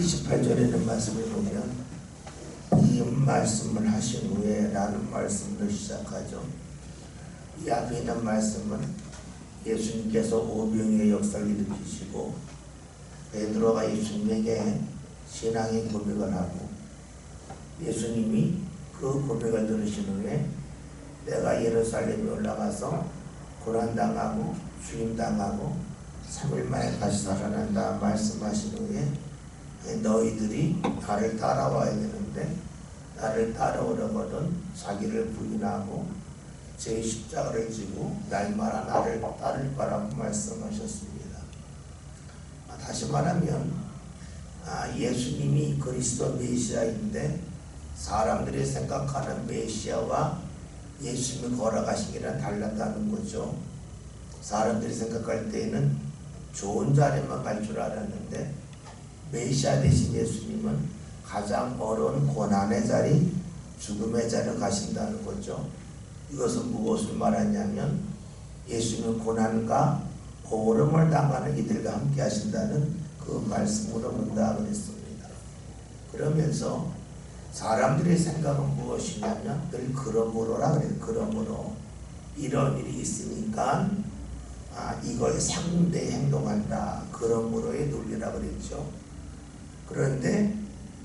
28절에 있는 말씀을 보면 이 말씀을 하신 후에 라는 말씀으로 시작하죠. 이 앞에 있는 말씀은 예수님께서 오병이의 역사를 일으키시고 베드로가 예수님에게 신앙의 고백을 하고 예수님이 그 고백을 들으신 후에 내가 예루살렘에 올라가서 고난당하고 죽임당하고 3일 만에 다시 살아난다 말씀하신 후에 너희들이 나를 따라와야 되는데 나를 따라오려거든 자기를 부인하고 제 십자가를 지고 날마다 나를 따를 거라고 말씀하셨습니다. 다시 말하면 예수님이 그리스도 메시아인데 사람들이 생각하는 메시아와 예수님이 걸어가신 길은 달랐다는 거죠. 사람들이 생각할 때에는 좋은 자리만 갈 줄 알았는데 메시아 되신 예수님은 가장 어려운 고난의 자리, 죽음의 자리를 가신다는 거죠. 이것은 무엇을 말하냐면 예수님은 고난과 고름을 당하는 이들과 함께 하신다는 그 말씀으로 본다 그랬습니다. 그러면서 사람들의 생각은 무엇이냐면 늘 그러므로라 그래요. 그러므로 이런 일이 있으니까 이거에 상대에 행동한다. 그러므로의 논리라 그랬죠. 그런데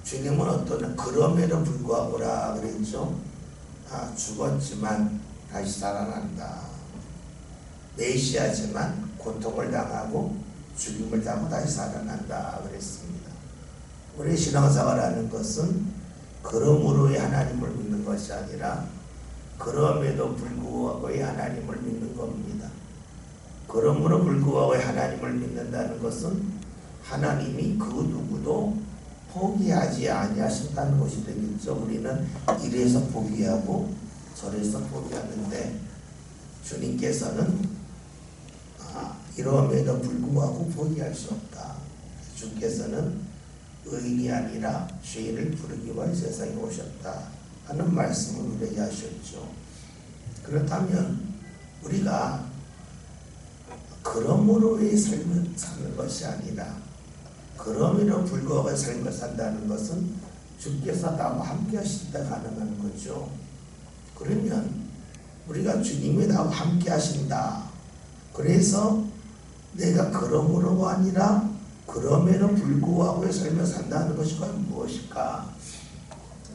주님은 어떤 그럼에도 불구하고라 그랬죠. 죽었지만 다시 살아난다. 메시아지만 고통을 당하고 죽임을 당하고 다시 살아난다 그랬습니다. 우리 신앙생활하는 것은 그러므로의 하나님을 믿는 것이 아니라 그럼에도 불구하고의 하나님을 믿는 겁니다. 그러므로 불구하고의 하나님을 믿는다는 것은 하나님이 그 누구도 포기하지 아니하신다는 것이 되겠죠. 우리는 이래서 포기하고 저래서 포기하는데 주님께서는 이러함에도 불구하고 포기할 수 없다. 주께서는 의인이 아니라 죄인을 부르기 위해 세상에 오셨다 하는 말씀을 우리에게 하셨죠. 그렇다면 우리가 그러므로의 삶을 사는 것이 아니라 그럼에도 불구하고 삶을 산다는 것은 주께서 나와 함께 하실 때 가능한 거죠. 그러면 우리가 주님이 나와 함께 하신다. 그래서 내가 그러므로가 아니라 그럼에도 불구하고의 삶을 산다는 것이 과연 무엇일까?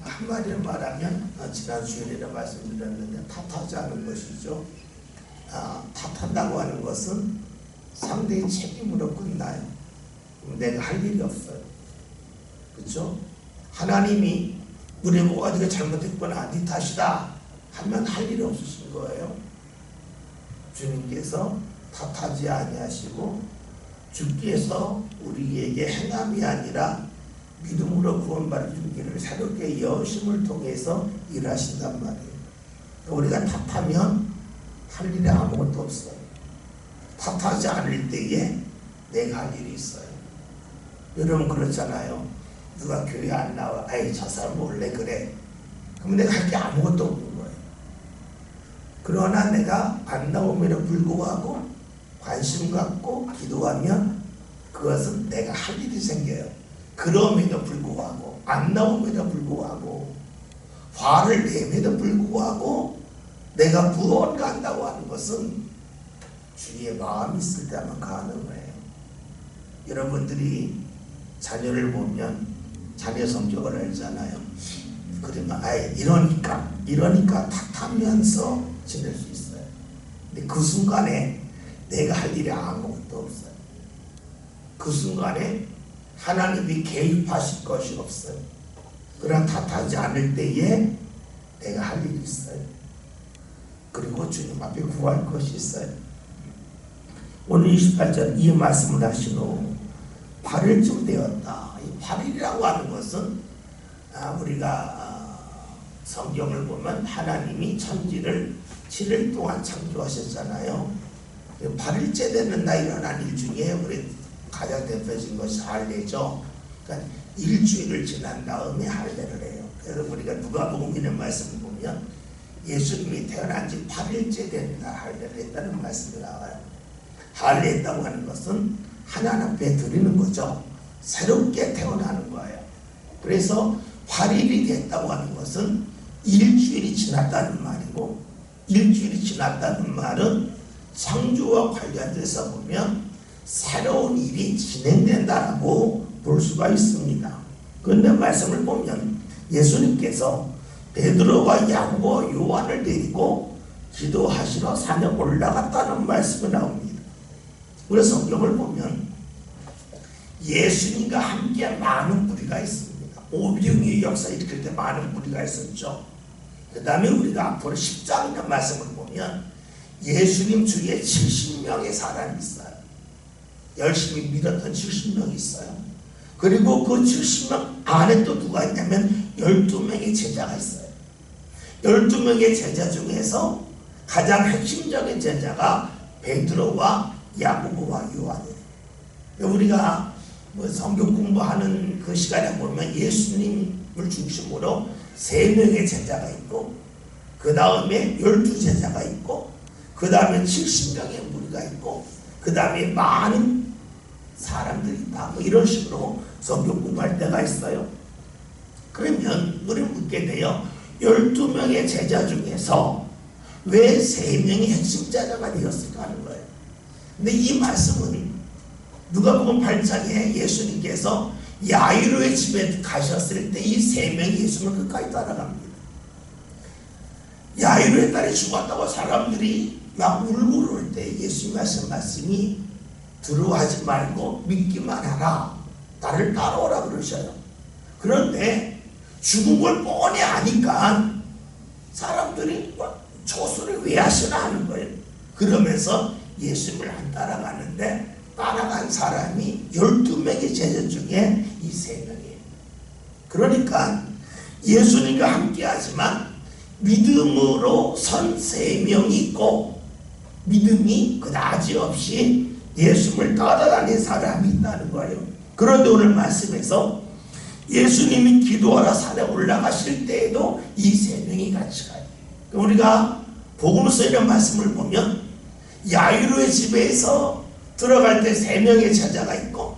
한마디로 말하면 지난 주일에도 말씀드렸는데 탓하지 않은 것이죠. 탓한다고 하는 것은 상대의 책임으로 끝나요. 내가 할 일이 없어요. 그렇죠? 하나님이 우리 뭐가 네가 잘못했구나 네 탓이다 하면 할 일이 없으신 거예요. 주님께서 탓하지 아니하시고 주께서 우리에게 행함이 아니라 믿음으로 구원받은 길을 새롭게 여심을 통해서 일하신단 말이에요. 우리가 탓하면 할 일이 아무것도 없어요. 탓하지 않을 때에 내가 할 일이 있어요. 여러분 그렇잖아요. 누가 교회 안 나와. 아이 저 사람 원래 그래. 그럼 내가 할 게 아무것도 없는 거예요. 그러나 내가 안 나옴에도 불구하고 관심 갖고 기도하면 그것은 내가 할 일이 생겨요. 그럼에도 불구하고 안 나옴에도 불구하고 화를 내면에도 불구하고 내가 무언가 한다고 하는 것은 주의 마음이 있을 때만 가능해요. 여러분들이 자녀를 보면 자녀 성격을 알잖아요. 그러면 이러니까 탓하면서 지낼 수 있어요. 근데 그 순간에 내가 할 일이 아무것도 없어요. 그 순간에 하나님이 개입하실 것이 없어요. 그러나 탓하지 않을 때에 내가 할 일이 있어요. 그리고 주님 앞에 구할 것이 있어요. 오늘 28절 이 말씀을 하신 후 8일쯤 되었다. 이 8일이라고 하는 것은 우리가 성경을 보면 하나님이 천지를 7일 동안 창조하셨잖아요. 8일째 되는 날 일어난 일 중에 우리 가장 대표적인 것이 할례죠. 그러니까 일주일을 지난 다음에 할례를 해요. 그래서 우리가 누가복음의 말씀을 보면 예수님이 태어난 지 8일째 되는 날 할례를 했다는 말씀이 나와요. 할례했다고 하는 것은 하나님 앞에 드리는 거죠. 새롭게 태어나는 거예요. 그래서 8일이 됐다고 하는 것은 일주일이 지났다는 말이고, 일주일이 지났다는 말은 창조와 관련돼서 보면 새로운 일이 진행된다라고 볼 수가 있습니다. 그런데 말씀을 보면 예수님께서 베드로와 야고보와 요한을 데리고 기도하시러 산에 올라갔다는 말씀이 나옵니다. 그래서 성경을 보면 예수님과 함께 많은 무리가 있습니다. 오병이의 역사 일으킬 때 많은 무리가 있었죠. 그 다음에 우리가 앞으로 10장의 말씀을 보면 예수님 주위에 70명의 사람이 있어요. 열심히 믿었던 70명이 있어요. 그리고 그 70명 안에 또 누가 있냐면 12명의 제자가 있어요. 12명의 제자 중에서 가장 핵심적인 제자가 베드로와 야고보와 요한이에요. 우리가 성경 공부하는 그 시간에 보면 예수님을 중심으로 3명의 제자가 있고, 그 다음에 12제자가 있고, 그 다음에 70명의 무리가 있고, 그 다음에 많은 사람들이 있다. 이런 식으로 성경 공부할 때가 있어요. 그러면 우리 묻게 돼요. 12명의 제자 중에서 왜 3명이 핵심 제자가 되었을까 하는 거예요. 근데 이 말씀은 누가복음 8장에 예수님께서 야이로의 집에 가셨을 때 이 3명이 예수님을 끝까지 따라갑니다. 야이로의 딸이 죽었다고 사람들이 막 울고 그럴 때 예수님 하신 말씀이 두려워하지 말고 믿기만 하라. 나를 따라오라 그러셔요. 그런데 죽은 걸 뻔히 아니까 사람들이 저 소리 왜 하시나 하는 거예요. 그러면서 예수님을 안 따라가는데 따라간 사람이 12명의 제자 중에 이 3명이에요. 그러니까 예수님과 함께 하지만 믿음으로 선 3명이 있고 믿음이 그다지 없이 예수님을 따라다닌 사람이 있다는 거예요. 그런데 오늘 말씀에서 예수님이 기도하러 산에 올라가실 때에도 이 3명이 같이 가요. 우리가 복음서 이런 말씀을 보면 야이로의 집에서 들어갈 때 3명의 제자가 있고,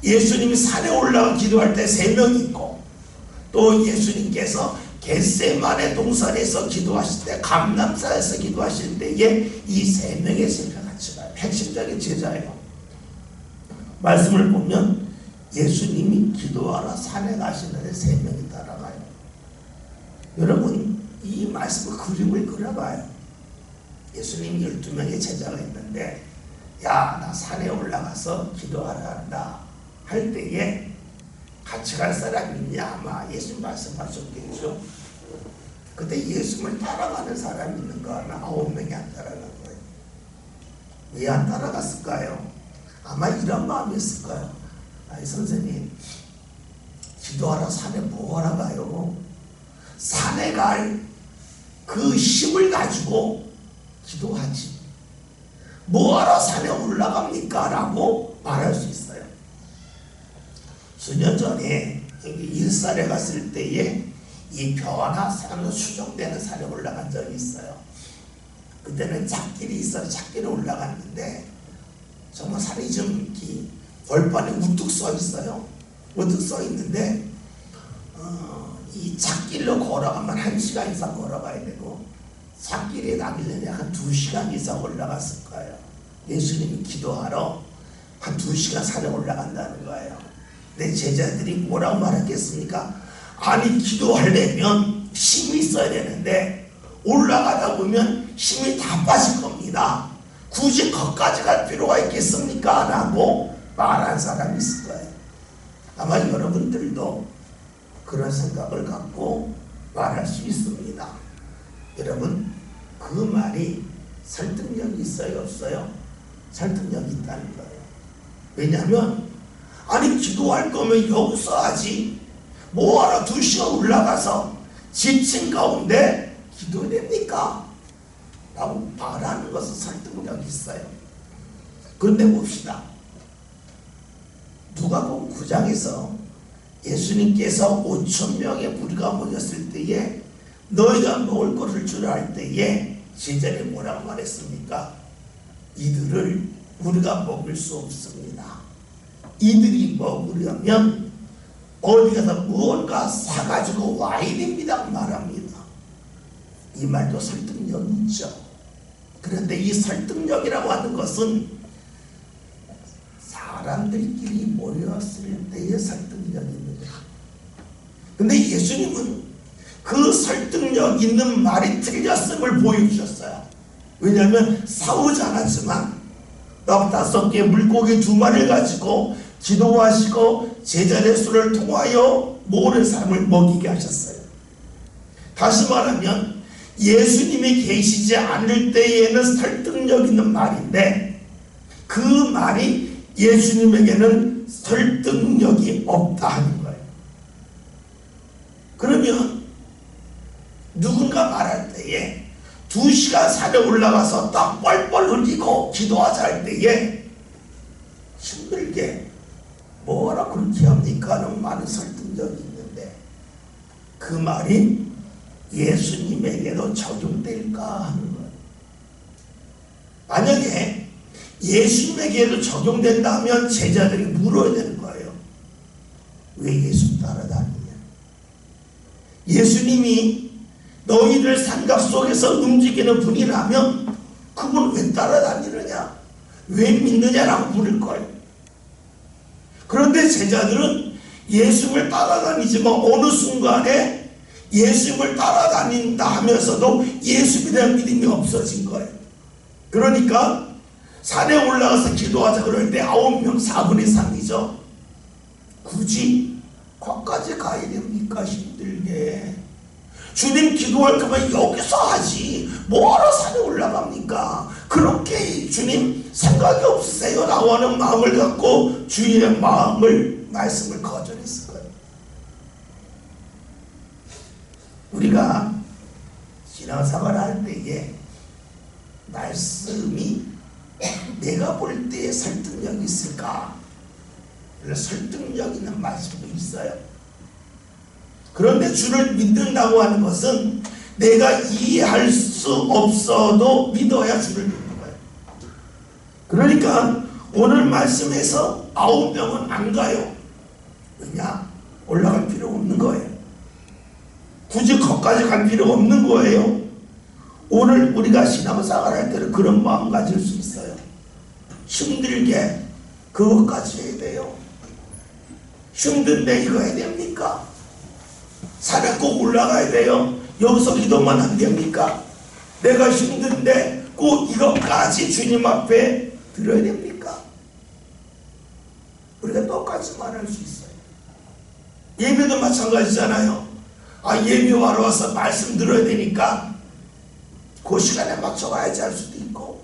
예수님이 산에 올라가 기도할 때 3명이 있고, 또 예수님께서 겟세마네 동산에서 기도하실 때, 감람산에서 기도하실 때에 이 3명의 제자가 같이 가요. 핵심적인 제자예요. 말씀을 보면 예수님이 기도하러 산에 가시는데 3명이 따라가요. 여러분, 이 말씀을 그림을 그려봐요. 예수님이 12명의 제자가 있는데, 야, 나 산에 올라가서 기도하러 간다 할 때에 같이 갈 사람이 있냐? 아마 예수님 말씀하셨겠죠. 그때 예수님을 따라가는 사람이 있는가 하면 9명이 안 따라간 거예요. 왜 안 따라갔을까요? 아마 이런 마음이었을까요? 아니 선생님, 기도하러 산에 뭐하러 가요? 산에 갈 그 힘을 가지고 기도하지 뭐하러 산에 올라갑니까? 라고 말할 수 있어요. 수년 전에 여기 일산에 갔을 때에 이 벼나 산으로 수정되는 산에 올라간 적이 있어요. 그때는 잣길이 있어서 잣길에 올라갔는데 정말 산이 좀 벌판에 우뚝 서 있어요. 우뚝 서 있는데 이 잣길로 걸어가면 1시간 이상 걸어가야 되고, 잣길에 가기 전에 한 2시간 이상 올라갔을 거예요. 예수님이 기도하러 한 2시간 산에 올라간다는 거예요. 내 제자들이 뭐라고 말했겠습니까? 아니, 기도하려면 힘이 있어야 되는데 올라가다 보면 힘이 다 빠질 겁니다. 굳이 거기까지 갈 필요가 있겠습니까? 라고 말한 사람이 있을 거예요. 아마 여러분들도 그런 생각을 갖고 말할 수 있습니다. 여러분, 그 말이 설득력이 있어요, 없어요? 설득력이 있다는 거예요. 왜냐하면 아니, 기도할 거면 여기서 하지 뭐하러 2시간 올라가서 지친 가운데 기도됩니까? 라고 말하는 것은 설득력이 있어요. 그런데 봅시다. 누가복음 9장에서 예수님께서 5,000명의 무리가 모였을 때에 너희가 먹을 것을 주라 할 때에 제자들이 뭐라고 말했습니까? 이들을 우리가 먹을 수 없습니다. 이들이 먹으려면 어디 가서 무언가 사가지고 와야 됩니다 말합니다. 이 말도 설득력이 있죠. 그런데 이 설득력이라고 하는 것은 사람들끼리 모였을 때의 설득력입니다. 근데 예수님은 그 설득력 있는 말이 틀렸음을 보여주셨어요. 왜냐하면 싸우지 않았지만 떡 5개 물고기 2마리를 가지고 기도하시고 제자의 수를 통하여 모든 사람을 먹이게 하셨어요. 다시 말하면 예수님이 계시지 않을 때에는 설득력 있는 말인데 그 말이 예수님에게는 설득력이 없다 하는 거예요. 그러면 누군가 말할 때에 2시간 산에 올라가서 딱 뻘뻘 흘리고 기도하자 할 때에 힘들게 뭐라 그렇게 합니까 하는 많은 설득력이 있는데 그 말이 예수님에게도 적용될까 하는 거예요. 만약에 예수님에게도 적용된다면 제자들이 물어야 되는 거예요. 왜 예수 따라다니냐? 예수님이 너희들 삼각 속에서 움직이는 분이라면 그분 왜 따라다니느냐? 왜 믿느냐라고 물을 거예요. 그런데 제자들은 예수님을 따라다니지만 어느 순간에 예수님을 따라다닌다 하면서도 예수님에 대한 믿음이 없어진 거예요. 그러니까 산에 올라가서 기도하자 그럴 때 9명 4분의 3이죠. 굳이 거기까지 가야 됩니까? 힘들게. 주님 기도할 거면 여기서 하지 뭐하러 산에 올라갑니까? 그렇게 주님 생각이 없으세요? 라고 하는 마음을 갖고 주님의 말씀을 거절했을 거예요. 우리가 신앙생활을 할 때에 말씀이 내가 볼 때에 설득력이 있을까? 설득력 있는 말씀도 있어요. 그런데 주를 믿는다고 하는 것은 내가 이해할 수 없어도 믿어야 주를 믿는 거예요. 그러니까 오늘 말씀에서 9명은 안 가요. 왜냐? 올라갈 필요가 없는 거예요. 굳이 거기까지 갈 필요가 없는 거예요. 오늘 우리가 신앙생활 할 때는 그런 마음 가질 수 있어요. 힘들게 그것까지 해야 돼요. 힘든데 이거 해야 됩니까? 산에 꼭 올라가야 돼요. 여기서 기도만 안 됩니까? 내가 힘든데 꼭 이것까지 주님 앞에 드려야 됩니까? 우리가 똑같이 말할 수 있어요. 예배도 마찬가지잖아요. 예배하러 와서 말씀 들어야 되니까 그 시간에 맞춰 가야지 할 수도 있고,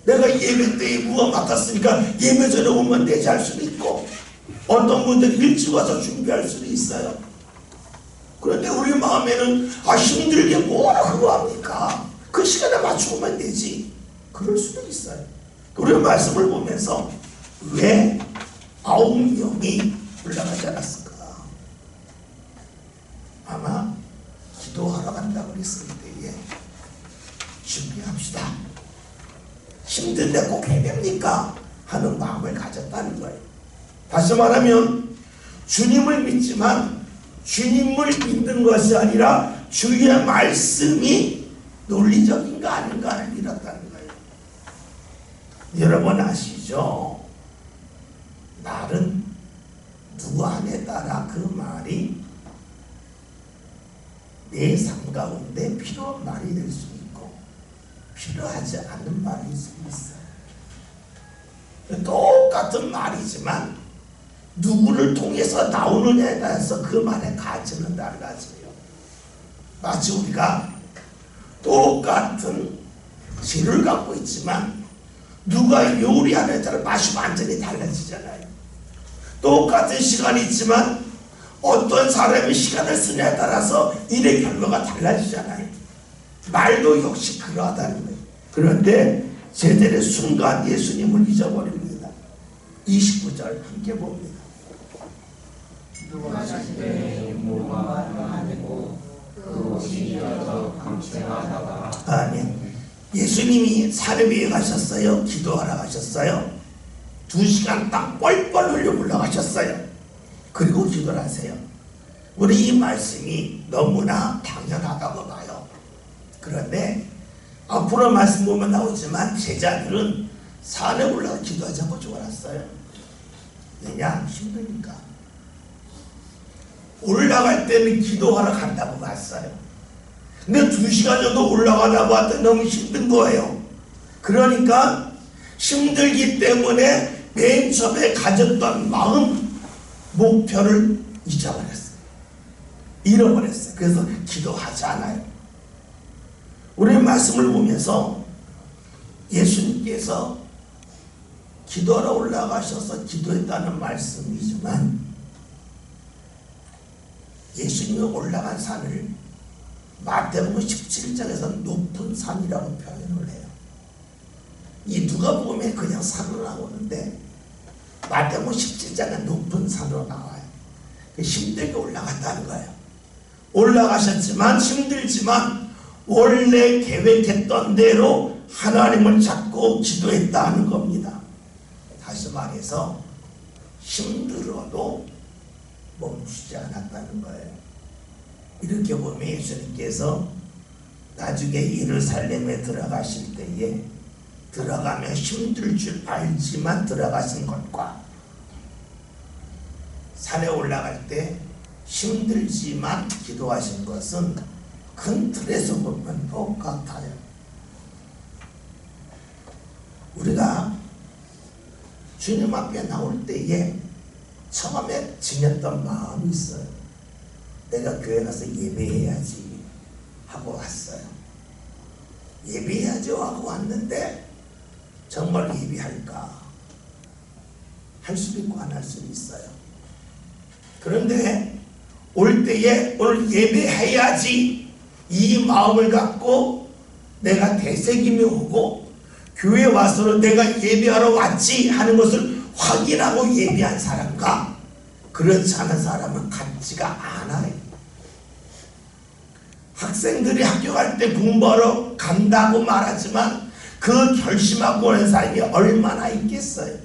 내가 예배 때에 무엇 맡았으니까 예배 전에 오면 되지 할 수도 있고, 어떤 분들이 일찍 와서 준비할 수도 있어요. 그런데 우리 마음에는 힘들게 뭐라 그거 합니까? 그 시간에 맞추고 오면 되지. 그럴 수도 있어요. 우리 말씀을 보면서 왜 9명이 올라가지 않았을까? 아마 기도하러 간다고 그랬을 때에 준비합시다. 힘든데 꼭 해야 됩니까? 하는 마음을 가졌다는 거예요. 다시 말하면 주님을 믿지만 주님을 믿는 것이 아니라 주의 말씀이 논리적인가 아닌가를 믿었다는 거예요. 여러분 아시죠? 말은 누구 안에 따라 그 말이 내 삶 가운데 필요한 말이 될 수 있고 필요하지 않은 말일 수 있어요. 똑같은 말이지만 누구를 통해서 나오느냐에 따라서 그 말의 가치는 달라져요. 마치 우리가 똑같은 재료를 갖고 있지만 누가 요리하느냐에 따라 맛이 완전히 달라지잖아요. 똑같은 시간이 있지만 어떤 사람이 시간을 쓰냐에 따라서 일의 결과가 달라지잖아요. 말도 역시 그러하다는 거예요. 그런데 제자의 순간 예수님을 잊어버립니다. 29절 함께 봅니다. 기도하실 때 모가 하늘고 그 옷이 이어져 광채하다가. 아멘. 예수님이 산에 왜 가셨어요? 기도하러 가셨어요. 2시간 땀 뻘뻘 흘려 올라가셨어요. 그리고 기도를 하세요. 우리 이 말씀이 너무나 당연하다고 봐요. 그런데 앞으로 말씀 보면 나오지만 제자들은 산에 올라가 기도하지 않고 죽어났어요. 왜냐? 힘드니까. 올라갈 때는 기도하러 간다고 갔어요. 근데 2시간 정도 올라가다고 왔더니 너무 힘든 거예요. 그러니까 힘들기 때문에 맨 처음에 가졌던 마음, 목표를 잊어버렸어요. 잃어버렸어요. 그래서 기도하지 않아요. 우리 말씀을 보면서 예수님께서 기도하러 올라가셔서 기도했다는 말씀이지만 예수님이 올라간 산을 마태복음 17장에서 높은 산이라고 표현을 해요. 이 누가복음에 그냥 산으로 나오는데 마태복음 17장은 높은 산으로 나와요. 힘들게 올라갔다는 거예요. 올라가셨지만 힘들지만 원래 계획했던 대로 하나님을 찾고 기도했다는 겁니다. 다시 말해서 힘들어도 멈추지 않았다는 거예요. 이렇게 보면 예수님께서 나중에 예루살렘에 들어가실 때에 들어가면 힘들 줄 알지만 들어가신 것과 산에 올라갈 때 힘들지만 기도하신 것은 큰 틀에서 보면 똑같아요. 우리가 주님 앞에 나올 때에 처음에 지녔던 마음이 있어요. 내가 교회 가서 예배해야지 하고 왔어요. 예배해야지 하고 왔는데 정말 예배할까? 할 수도 있고 안 할 수도 있어요. 그런데 올 때에 오늘 예배해야지 이 마음을 갖고 내가 되새기며 오고 교회 와서는 내가 예배하러 왔지 하는 것을 확인하고 예배한 사람과 그렇지 않은 사람은 같지가 않아요. 학생들이 학교 갈 때 공부하러 간다고 말하지만 그 결심하고 오는 사람이 얼마나 있겠어요.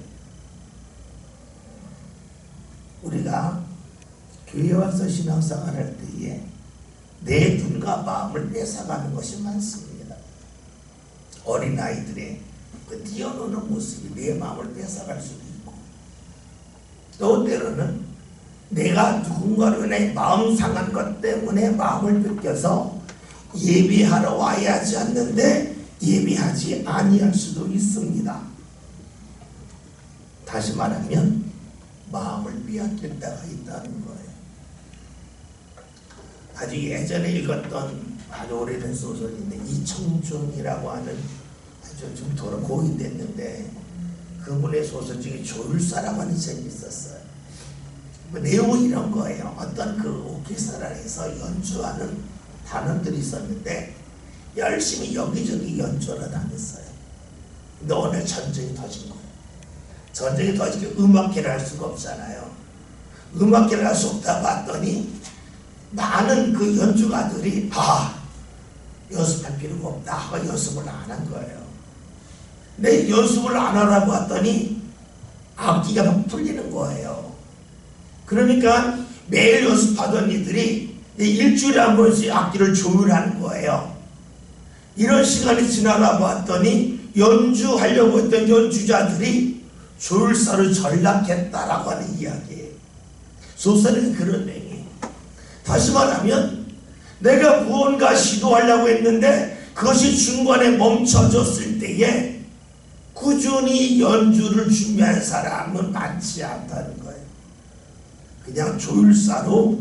우리가 교회 와서 신앙생활 할 때에 내 눈과 마음을 뺏어가는 것이 많습니다. 어린아이들의 그 뛰어노는 모습이 내 마음을 뺏어갈 수도 있고 또 때로는 내가 누군가로 인해 마음 상한 것 때문에 마음을 뺏겨서 예배하러 와야지 않는데 예배하지 아니할 수도 있습니다. 다시 말하면 마음을 빼앗길 때가 있다는 거예요. 아주 예전에 읽었던 아주 오래된 소설인데 이청준이라고 하는 아주 좀 돌아 고인됐는데 그분의 소설 중에 조율사라고 하는 책이 있었어요. 그 내용은 이런 거예요. 어떤 그 오케스트라에서 연주하는 단원들이 있었는데 열심히 여기저기 연주하러 다녔어요. 근데 오늘 전쟁이 터진 거예요. 전쟁이 터지니까 음악회를 할 수가 없잖아요. 음악회를 할 수 없다 봤더니 많은 그 연주가들이 연습할 필요가 없다 하고 연습을 안 한 거예요. 근데 연습을 안 하라고 했더니 악기가 막 풀리는 거예요. 그러니까 매일 연습하던 이들이 일주일에 한 번씩 악기를 조율하는 거예요. 이런 시간이 지나가 봤더니 연주하려고 했던 연주자들이 조율사로 전락했다라고 하는 이야기예요. 소설은 그런 내용이에요. 다시 말하면 내가 무언가 시도하려고 했는데 그것이 중간에 멈춰졌을 때에 꾸준히 연주를 준비한 사람은 많지 않다는 거예요. 그냥 조율사로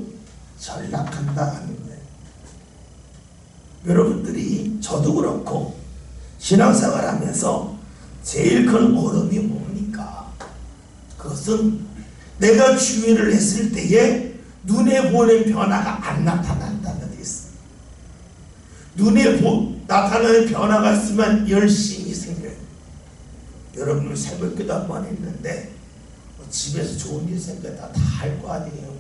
전락한다 하는 거예요. 여러분들이 저도 그렇고 신앙생활 하면서 제일 큰 어려움이 뭡니까? 그것은 내가 주의를 했을 때에 눈에 보이는 변화가 안 나타난다는 데 있어요. 눈에 나타나는 변화가 있으면 열심히 생겨요. 여러분 새벽기도 한 번 했는데 집에서 좋은 일 생겼다 다 할 거 아니에요.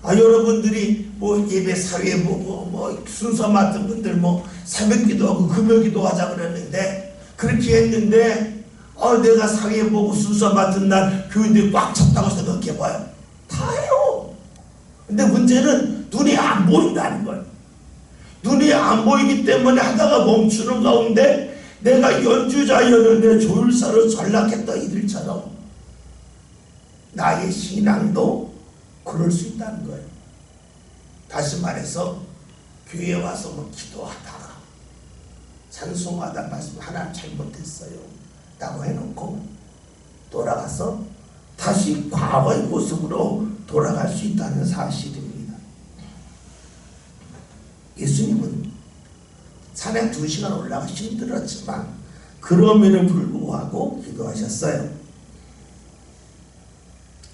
여러분들이 예배 사회 보고 순서 맡은 분들 새벽기도 하고 금요기도 하자 그랬는데 그렇게 했는데 내가 사회 보고 순서 맡은 날 교인들이 꽉 찼다고 생각해봐요. 다예요. 근데 문제는 눈이 안 보인다는 거예요. 눈이 안 보이기 때문에 하다가 멈추는 가운데 내가 연주자였는데 조율사로 전락했던 이들처럼 나의 신앙도 그럴 수 있다는 거예요. 다시 말해서 교회에 와서 뭐 기도하다가 찬송하다 말씀 하나 잘못했어요 라고 해놓고 돌아가서 다시 과거의 모습으로 돌아갈 수 있다는 사실입니다. 예수님은 산에 2시간 올라가기 힘들었지만 그럼에도 불구하고 기도하셨어요.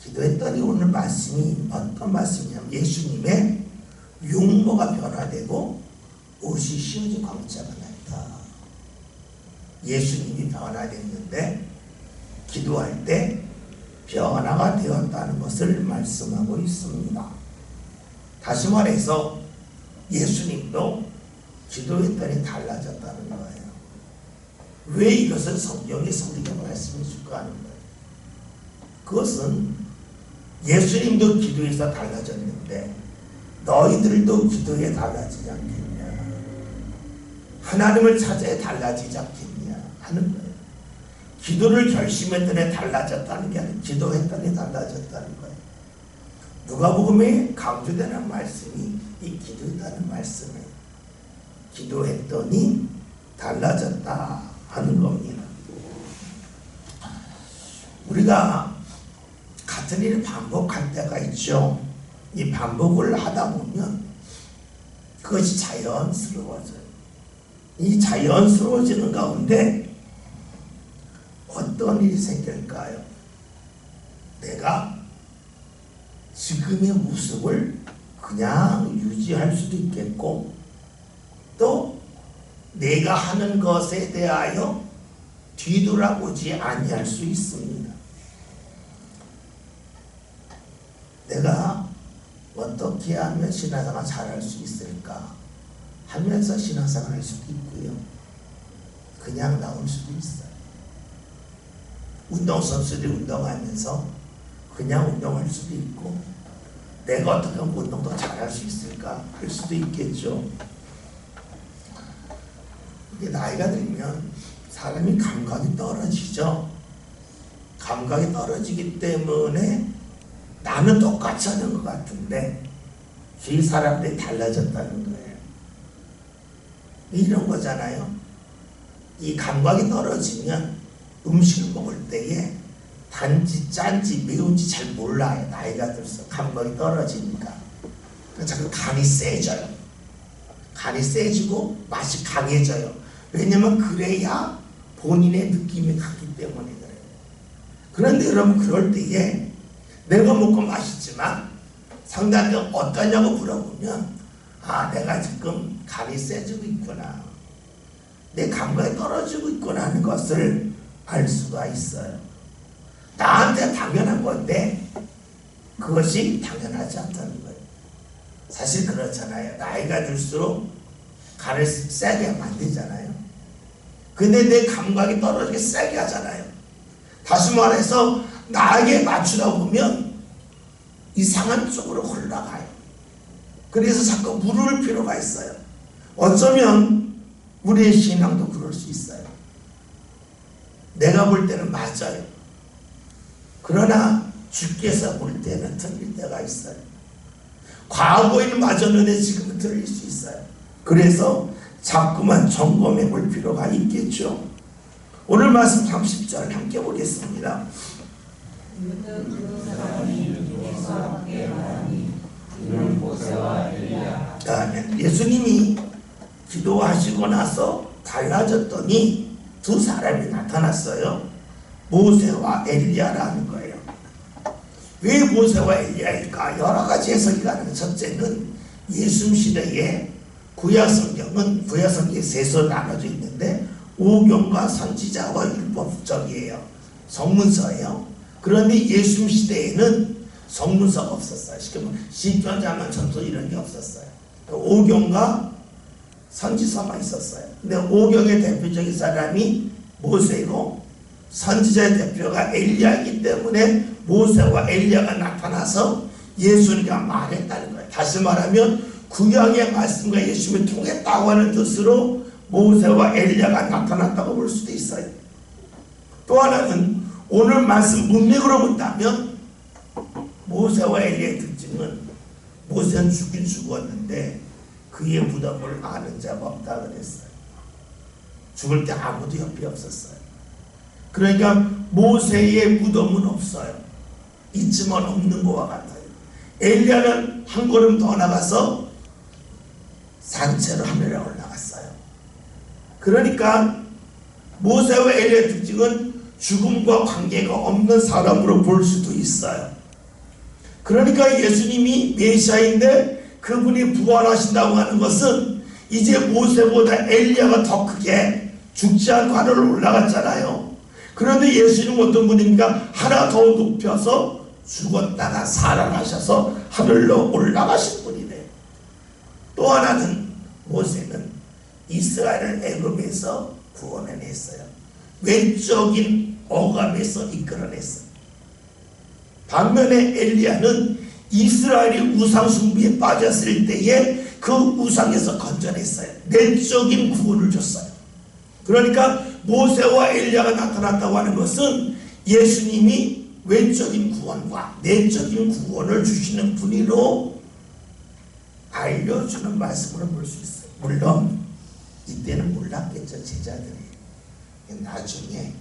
기도했더니 오늘 말씀이 어떤 말씀이냐면 예수님의 용모가 변화되고 옷이 씌워진 광채가 났다. 예수님이 변화됐는데 기도할 때 변화가 되었다는 것을 말씀하고 있습니다. 다시 말해서 예수님도 기도했더니 달라졌다는 거예요. 왜 이것을 성경에서 우리가 말씀해 줄까 하는 거예요. 그것은 예수님도 기도해서 달라졌는데 너희들도 기도에 달라지지 않겠냐, 하나님을 찾아야 달라지지 않겠냐 하는 거예요. 기도를 결심했더니 달라졌다는 게 아니라 기도했더니 달라졌다는 거예요. 누가복음에 강조되는 말씀이 이 기도했다는 말씀이에요. 기도했더니 달라졌다 하는 겁니다. 우리가 같은 일을 반복할 때가 있죠. 이 반복을 하다 보면 그것이 자연스러워져요. 이 자연스러워지는 가운데 어떤 일이 생길까요? 내가 지금의 모습을 그냥 유지할 수도 있겠고 또 내가 하는 것에 대하여 뒤돌아보지 아니할 수 있습니다. 내가 어떻게 하면 신앙생활 잘할 수 있을까 하면서 신앙생활 할 수도 있고요. 그냥 나올 수도 있어요. 운동선수들이 운동하면서 그냥 운동할 수도 있고 내가 어떻게 하면 운동도 잘할 수 있을까 할 수도 있겠죠. 근데 나이가 들면 사람이 감각이 떨어지죠. 감각이 떨어지기 때문에 나는 똑같이 하는 것 같은데 이 사람들이 달라졌다는 거예요. 이런 거잖아요. 이 감각이 떨어지면 음식을 먹을 때에 단지 짠지 매운지 잘 몰라요. 나이가 들어서 감각이 떨어지니까. 자꾸 간이 세져요. 간이 세지고 맛이 강해져요. 왜냐면 그래야 본인의 느낌이 가기 때문에 그래요. 그런데 여러분 그럴 때에 내가 먹고 맛있지만 상대한테 어떠냐고 물어보면 내가 지금 간이 세지고 있구나, 내 감각이 떨어지고 있구나 하는 것을 알 수가 있어요. 나한테 당연한 건데 그것이 당연하지 않다는 거예요. 사실 그렇잖아요. 나이가 들수록 간을 세게 하면 안 되잖아요. 근데 내 감각이 떨어지게 세게 하잖아요. 다시 말해서 나에게 맞추다 보면 이상한 쪽으로 흘러가요. 그래서 자꾸 물을 필요가 있어요. 어쩌면 우리의 신앙도 그럴 수 있어요. 내가 볼 때는 맞아요. 그러나 주께서 볼 때는 틀릴 때가 있어요. 과거에는 맞았는데 지금은 틀릴 수 있어요. 그래서 자꾸만 점검해 볼 필요가 있겠죠. 오늘 말씀 30절 함께 보겠습니다. 예수님이 기도하시고 나서 달라졌더니 두 사람이 나타났어요. 모세와 엘리야라는 거예요. 왜 모세와 엘리야일까? 여러 가지 해석이 가능해요. 첫째는 예수님 시대에 구약성경은 구약성경이 셋으로 나눠져 있는데 오경과 선지자와 율법적이에요. 성문서예요. 그런데 예수님 시대에는 성문서가 없었어요. 시편, 잠언, 전서 이런 게 없었어요. 오경과 선지서만 있었어요. 근데 오경의 대표적인 사람이 모세고 선지자의 대표가 엘리야이기 때문에 모세와 엘리야가 나타나서 예수님과 말했다는 거예요. 다시 말하면 구약의 말씀과 예수님이 통했다고 하는 뜻으로 모세와 엘리야가 나타났다고 볼 수도 있어요. 또 하나는 오늘 말씀 문맥으로 본다면 모세와 엘리야의 특징은 모세는 죽긴 죽었는데 그의 무덤을 아는 자가 없다 그랬어요. 죽을 때 아무도 옆에 없었어요. 그러니까 모세의 무덤은 없어요. 있지만 없는 것과 같아요. 엘리야는 한 걸음 더 나가서 산채로 하늘에 올라갔어요. 그러니까 모세와 엘리야의 특징은 죽음과 관계가 없는 사람으로 볼 수도 있어요. 그러니까 예수님이 메시아인데 그분이 부활하신다고 하는 것은 이제 모세보다 엘리야가 더 크게 죽지 않고 하늘로 올라갔잖아요. 그런데 예수님은 어떤 분입니까? 하나 더 높여서 죽었다가 살아나셔서 하늘로 올라가신 분이래요. 또 하나는 모세는 이스라엘을 애굽에서 구원해냈어요. 외적인 억압에서 이끌어냈어요. 반면에 엘리야는 이스라엘이 우상 숭배에 빠졌을 때에 그 우상에서 건져냈어요. 내적인 구원을 줬어요. 그러니까 모세와 엘리야가 나타났다고 하는 것은 예수님이 외적인 구원과 내적인 구원을 주시는 분으로 알려주는 말씀으로 볼 수 있어요. 물론 이때는 몰랐겠죠. 제자들이. 나중에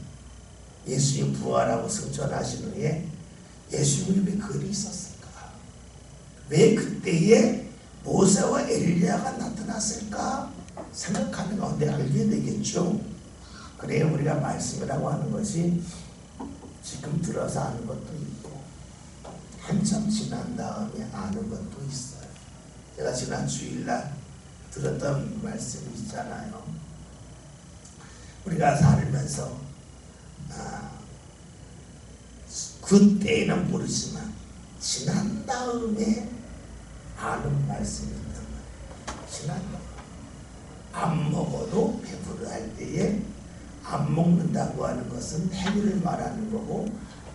예수님 부활하고 승천하신 후에 예수님이 왜 글이 있었을까? 왜 그때에 모세와 엘리야가 나타났을까? 생각하는 가운데 알게 되겠죠. 그래야 우리가 말씀이라고 하는 것이 지금 들어서 아는 것도 있고 한참 지난 다음에 아는 것도 있어요. 제가 지난 주일날 들었던 말씀이 있잖아요. 우리가 살면서 그때는 모르지만 지난 다음에 아는 말씀이 있단 말이에요. 지난 다음에 안 먹어도 배부르 할 때에 안 먹는다고 하는 것은 해를 말하는 거고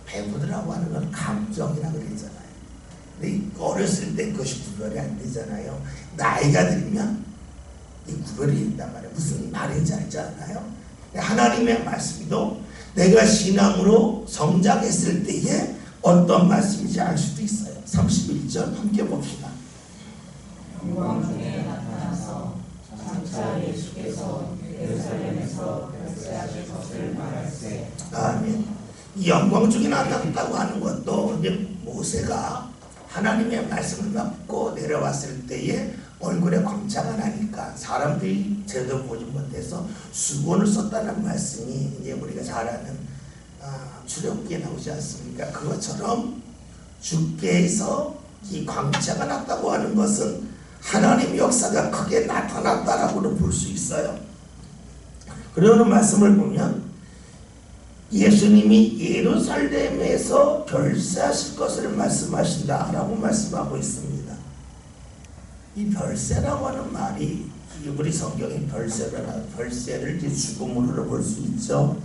배부르라고 하는 건 감정이라 그러잖아요. 근데 어렸을 때 그것이 구별이 안 되잖아요. 나이가 들면 이 구별이 된단 말이에요. 무슨 말인지 알지 않아요? 하나님의 말씀도 내가 신앙으로 성장했을 때에 어떤 말씀인지 알 수도 있어요. 31절 함께 봅시다. 영광 중에 나타나서 장차 예수께서 예루살렘에서 별세하실 것을 말할세. 아멘. 이 영광 중에 나타났다고 하는 것도 이제 모세가 하나님의 말씀을 받고 내려왔을 때에 얼굴에 광채가 나니까 사람들이 제대로 보지 못해서 수건을 썼다는 말씀이 이제 우리가 잘 아는 출애굽기에 나오지 않습니까? 그것처럼 주께서 이 광채가 났다고 하는 것은 하나님의 역사가 크게 나타났다라고도 볼 수 있어요. 그러는 말씀을 보면 예수님이 예루살렘에서 별세하실 것을 말씀하신다라고 말씀하고 있습니다. 이 별세라고 하는 말이 우리 성경의 별세를 죽음으로 볼 수 있죠.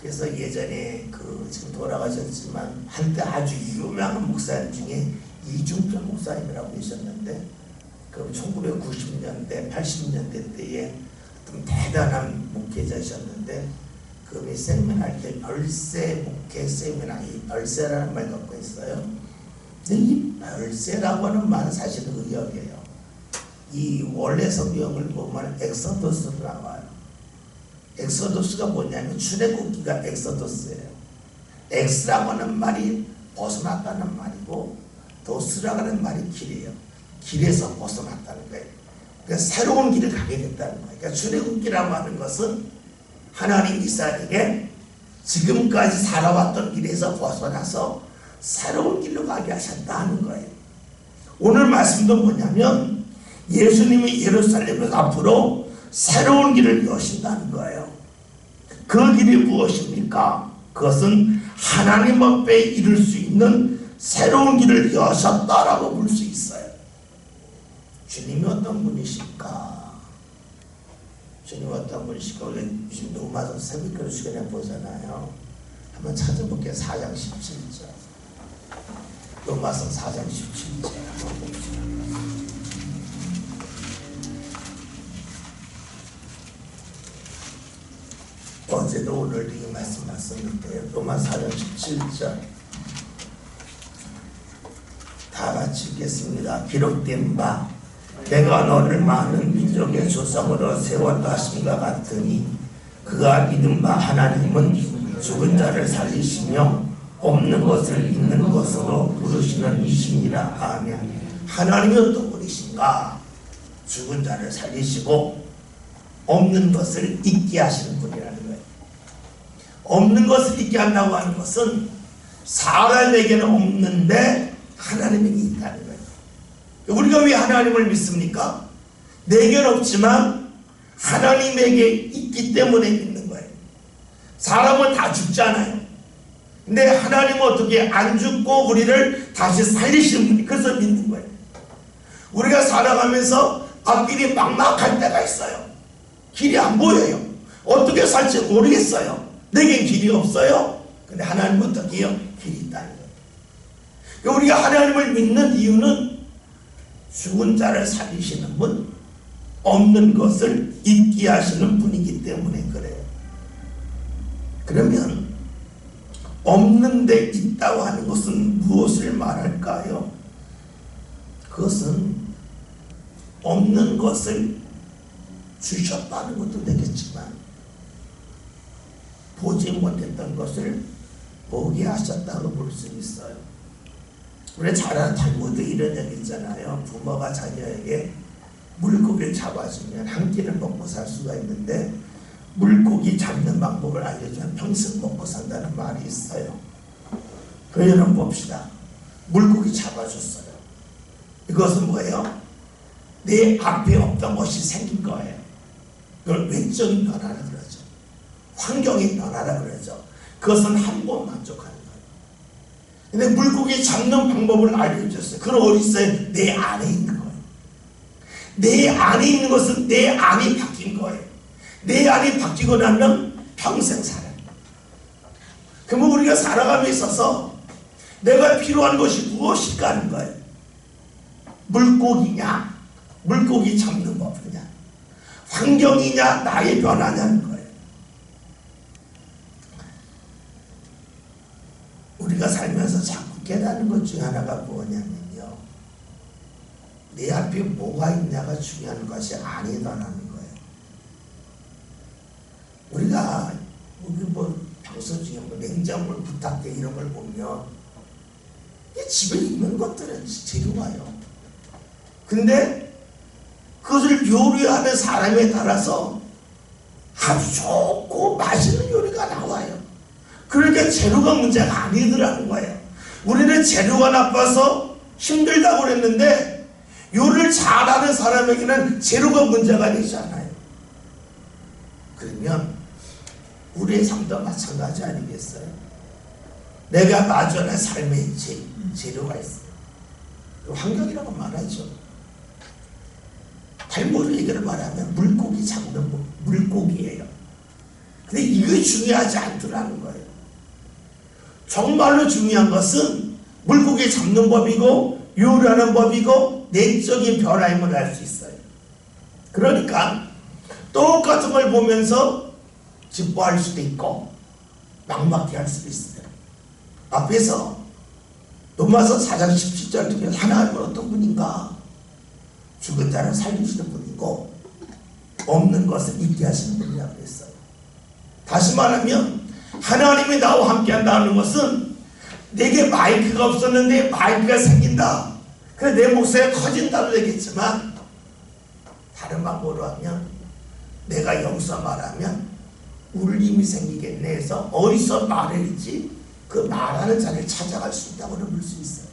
그래서 예전에 지금 돌아가셨지만 한때 아주 유명한 목사님 중에 이중철 목사님이라고 계셨는데 1990년대 80년대 때에 좀 대단한 목회자셨는데 그 세미나할 때 별세 목회 세미나 이 별세라는 말 갖고 있어요. 근데 이 별세라고 하는 말은 사실은 의역이에요. 이 원래 성경을 보면 엑소더스로 나와요. 엑소더스가 뭐냐면 출애굽기가 엑소더스예요. 엑스라고 하는 말이 벗어났다는 말이고 도스라고 하는 말이 길이에요. 길에서 벗어났다는 거예요. 그러니까 새로운 길을 가게 됐다는 거예요. 그러니까 출애굽기라고 하는 것은 하나님 이스라엘에게 지금까지 살아왔던 길에서 벗어나서 새로운 길로 가게 하셨다 하는 거예요. 오늘 말씀도 뭐냐면 예수님이 예루살렘에서 앞으로 새로운 길을 여신다는 거예요. 그 길이 무엇입니까? 그것은 하나님 앞에 이룰 수 있는 새로운 길을 여셨다라고 볼 수 있어요. 주님이 어떤 분이실까? 주님 어떤 분이실까? 우리 요즘 로마서 새벽기도 시간에 보잖아요. 한번 찾아볼게요. 4장 17절. 로마서 4장 17절 한번 봅시다. 어제도 오늘도 이 말씀 봤었는데 로마 4장 17절 다 같이 읽겠습니다. 기록된 바 내가 너를 많은 민족의 조상으로 세웠다 하심과 같으니 그가 믿은 바 하나님은 죽은 자를 살리시며 없는 것을 있는 것으로 부르시는 이시니라. 아멘. 하나님이 어떤 분이신가? 죽은 자를 살리시고 없는 것을 있게 하시는 분이라는 거예요. 없는 것을 있게 한다고 하는 것은 사람에게는 없는데 하나님에게 있다는 거예요. 우리가 왜 하나님을 믿습니까? 내게는 없지만 하나님에게 있기 때문에 믿는 거예요. 사람은 다 죽잖아요. 근데 하나님은 어떻게 안 죽고 우리를 다시 살리시는 분이, 그래서 믿는 거예요. 우리가 살아가면서 앞길이 막막할 때가 있어요. 길이 안 보여요. 어떻게 살지 모르겠어요. 내겐 길이 없어요. 근데 하나님은 어떻게 해요? 길이 있다는 거예요. 우리가 하나님을 믿는 이유는 죽은 자를 살리시는 분, 없는 것을 있게 하시는 분이기 때문에 그래요. 그러면 없는 데 있다고 하는 것은 무엇을 말할까요? 그것은 없는 것을 주셨다는 것도 되겠지만 보지 못했던 것을 보게 하셨다고 볼 수 있어요. 우리 잘 아는 탈무드 이런 얘기 있잖아요. 부모가 자녀에게 물고기를 잡아주면 한 끼를 먹고 살 수가 있는데 물고기 잡는 방법을 알려주면 평생 먹고 산다는 말이 있어요. 그 여러분 봅시다. 물고기 잡아줬어요. 이것은 뭐예요? 내 앞에 없던 것이 생긴 거예요. 그걸 외적인 변화라 그러죠. 환경의 변화라 그러죠. 그것은 한 번 만족하는 거예요. 근데 물고기 잡는 방법을 알려줬어요. 그럼 어디 있어요? 내 안에 있는 거예요. 내 안에 있는 것은 내 안이 바뀐 거예요. 내 안이 바뀌고 나면 평생 살아요. 그러면 우리가 살아감에 있어서 내가 필요한 것이 무엇일까 하는 거예요. 물고기냐, 물고기 잡는 법이냐, 환경이냐, 나의 변화냐는 거예요. 우리가 살면서 자꾸 깨닫는 것 중에 하나가 뭐냐면요, 내 앞에 뭐가 있냐가 중요한 것이 아니다라는 거예요. 우리가 우리 평소 중에 냉장고를 부탁해 이런 걸 보면 집에 있는 것들은 재료 와요. 근데 그것을 요리하는 사람에 따라서 아주 좋고 맛있는 요리가 나와요. 그러니까 재료가 문제가 아니더라는 거예요. 우리는 재료가 나빠서 힘들다고 그랬는데 요리를 잘하는 사람에게는 재료가 문제가 되지 않아요. 그러면 우리의 삶도 마찬가지 아니겠어요? 내가 마주하는 삶의 재료가 있어요. 환경이라고 말하죠. 탈무드 얘기를 말하면 물고기 잡는 물고기예요. 근데 이게 중요하지 않더라는 거예요. 정말로 중요한 것은 물고기 잡는 법이고 요리하는 법이고 내적인 변화임을 알 수 있어요. 그러니까 똑같은 걸 보면서 기뻐할 수도 있고 막막해 할 수도 있어요. 앞에서 로마서 4장 17절 중에 하나님은 어떤 분인가? 죽은 자를 살리시는 분이고 없는 것을 있게 하시는 분이라고 했어요. 다시 말하면 하나님이 나와 함께한다는 것은 내게 마이크가 없었는데 마이크가 생긴다. 그래서 내 목소리가 커진다도 되겠지만 다른 방법으로 하면 내가 여기서 말하면 울림이 생기겠네 해서 어디서 말할지 그 말하는 자리를 찾아갈 수 있다고 볼 수 있어요.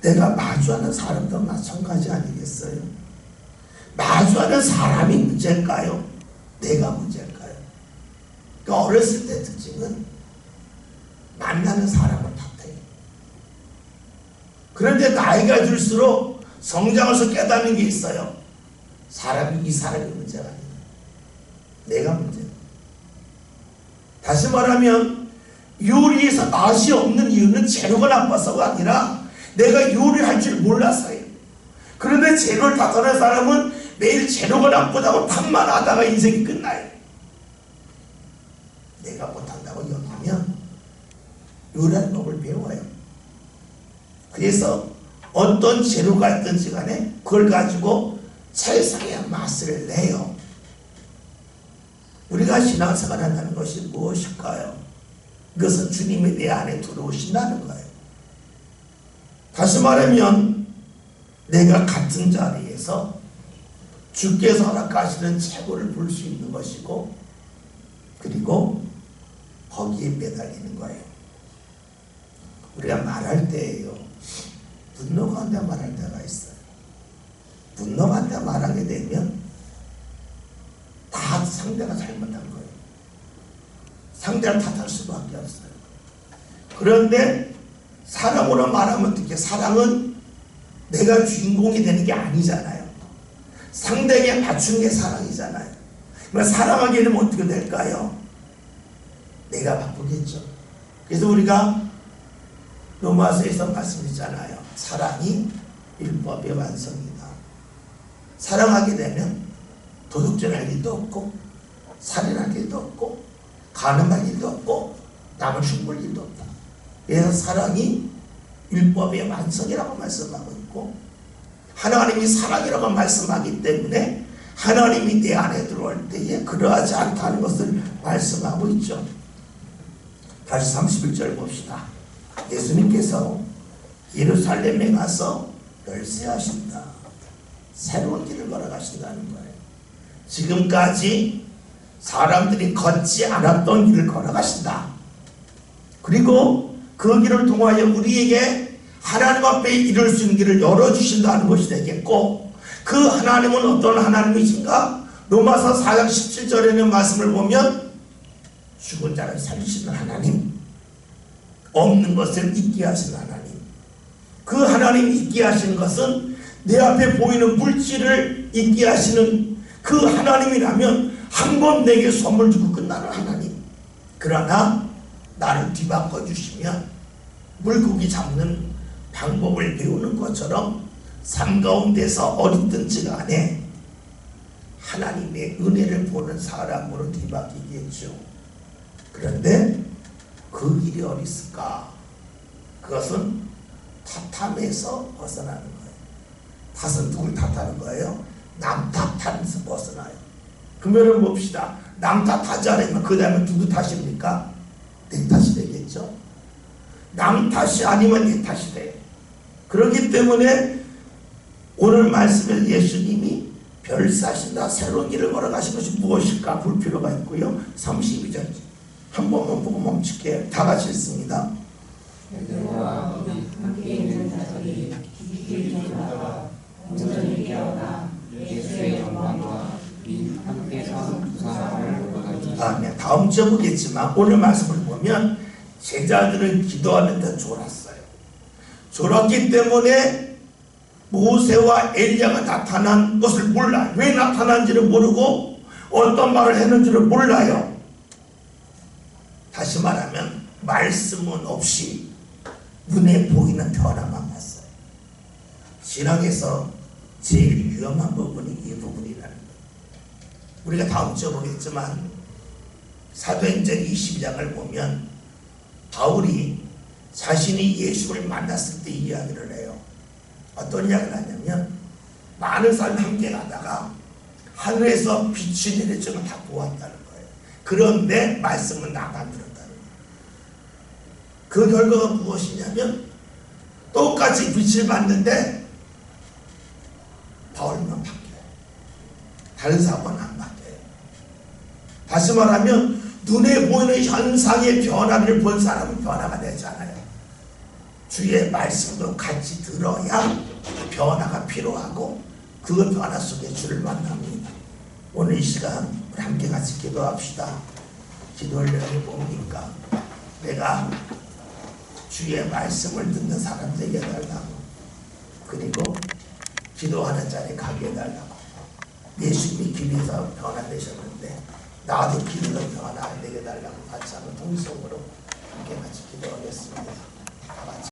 내가 마주하는 사람도 마찬가지 아니겠어요? 마주하는 사람이 문제일까요? 내가 문제일까요? 그러니까 어렸을 때 특징은 만나는 사람을 탓해요. 그런데 나이가 들수록 성장해서 깨닫는 게 있어요. 이 사람이 문제가 아니야. 내가 문제야. 다시 말하면 요리에서 맛이 없는 이유는 재료가 나빠서가 아니라 내가 요리할 줄 몰라서예요. 그런데 재료를 탓하는 사람은 매일 재료가 나쁘다고 탓만 하다가 인생이 끝나요. 내가 못한다고 여기면 요리하는 법을 배워요. 그래서 어떤 재료가 있든지 간에 그걸 가지고 최상의 맛을 내요. 우리가 신앙생활 한다는 것이 무엇일까요? 그것은 주님이 내 안에 들어오신다는 거예요. 다시 말하면 내가 같은 자리에서 주께서 허락하시는 최고를 볼 수 있는 것이고, 그리고 거기에 매달리는 거예요. 우리가 말할 때예요. 분노가 안 돼 말할 때가 있어요. 분노가 안 돼 말하게 되면 다 상대가 잘못한 거예요. 상대를 탓할 수밖에 없어요. 그런데 사랑으로 말하면 어떻게, 사랑은 내가 주인공이 되는 게 아니잖아요. 상대에게 맞춘 게 사랑이잖아요. 그러니까 사랑하게 되면 어떻게 될까요? 내가 바쁘겠죠. 그래서 우리가 로마서에서 말씀드렸잖아요. 사랑이 율법의 완성이다. 사랑하게 되면 도둑질할 일도 없고, 살인할 일도 없고, 간음할 일도 없고, 남을 흉볼 일도 없다. 그래서 사랑이 율법의 완성이라고 말씀하고 있고, 하나님이 사랑이라고 말씀하기 때문에 하나님이 내 안에 들어올 때에 그러하지 않다는 것을 말씀하고 있죠. 다시 31절 봅시다. 예수님께서 예루살렘에 가서 열쇠하신다. 새로운 길을 걸어가신다는 거예요. 지금까지 사람들이 걷지 않았던 길을 걸어가신다. 그리고 그 길을 통하여 우리에게 하나님 앞에 이룰 수 있는 길을 열어주신다는 것이 되겠고, 그 하나님은 어떤 하나님이신가? 로마서 4장 17절에 있는 말씀을 보면 죽은 자를 살리시는 하나님, 없는 것을 있게 하시는 하나님, 그 하나님이 있게 하시는 것은 내 앞에 보이는 물질을 있게 하시는 그 하나님이라면 한 번 내게 선물 주고 끝나는 하나님. 그러나 나를 뒤바꿔 주시면 물고기 잡는 방법을 배우는 것처럼 삶 가운데서 어디든지 간에 하나님의 은혜를 보는 사람으로 뒤바뀌겠죠. 그런데 그 길이 어디 있을까? 그것은 탓함에서 벗어나는 거예요. 탓은 누굴 탓하는 거예요? 남 탓하면서 벗어나요. 그러면 봅시다. 남 탓하지 않으면 그 다음에 누구 탓입니까? 내 탓이 되겠죠. 남 탓이 아니면 내 탓이 돼요. 그렇기 때문에 오늘 말씀에 예수님이 별사신다, 새로운 길을 걸어가신 것이 무엇일까 볼 필요가 있고요. 32절 한 번만 보고 멈출게요. 다 같이 읽습니다. 베드로와 함께 있는 자들이 깊이 들다가 온전히 깨어나 예수의 영광과 함께서 두 사람을 보더니. 아멘. 다음 주에 보겠지만 오늘 말씀을 보면 제자들은 기도하는데 졸았어요. 졸았기 때문에 모세와 엘리야가 나타난 것을 몰라요. 왜 나타난지를 모르고 어떤 말을 했는지를 몰라요. 다시 말하면 말씀은 없이 눈에 보이는 변화만 봤어요. 신앙에서 제일 위험한 부분이 이 부분이라는 거예요. 우리가 다음 주에 보겠지만 사도행전 22장을 보면 바울이 자신이 예수를 만났을 때 이야기를 해요. 어떤 이야기를 하냐면 많은 사람이 함께 가다가 하늘에서 빛이 내려지는 다 보았다는 거예요. 그런데 말씀은 나만 들었다는 거예요. 그 결과가 무엇이냐면 똑같이 빛을 봤는데 바울만 바뀌어요. 다른 사람은 안 바뀌어요. 다시 말하면 눈에 보이는 현상의 변화를 본 사람은 변화가 되잖아요. 주의 말씀도 같이 들어야 변화가 필요하고 그 변화 속에 주를 만납니다. 오늘 이 시간 우리 함께 같이 기도합시다. 기도를 내가 뭡니까? 내가 주의 말씀을 듣는 사람 되게 해달라고, 그리고 기도하는 자리에 가게 해달라고, 예수님이 길에서 평안 되셨는데 나도 길에서 평안 안 되게 달라고 같이 한번 통성으로 함께 같이 기도하겠습니다.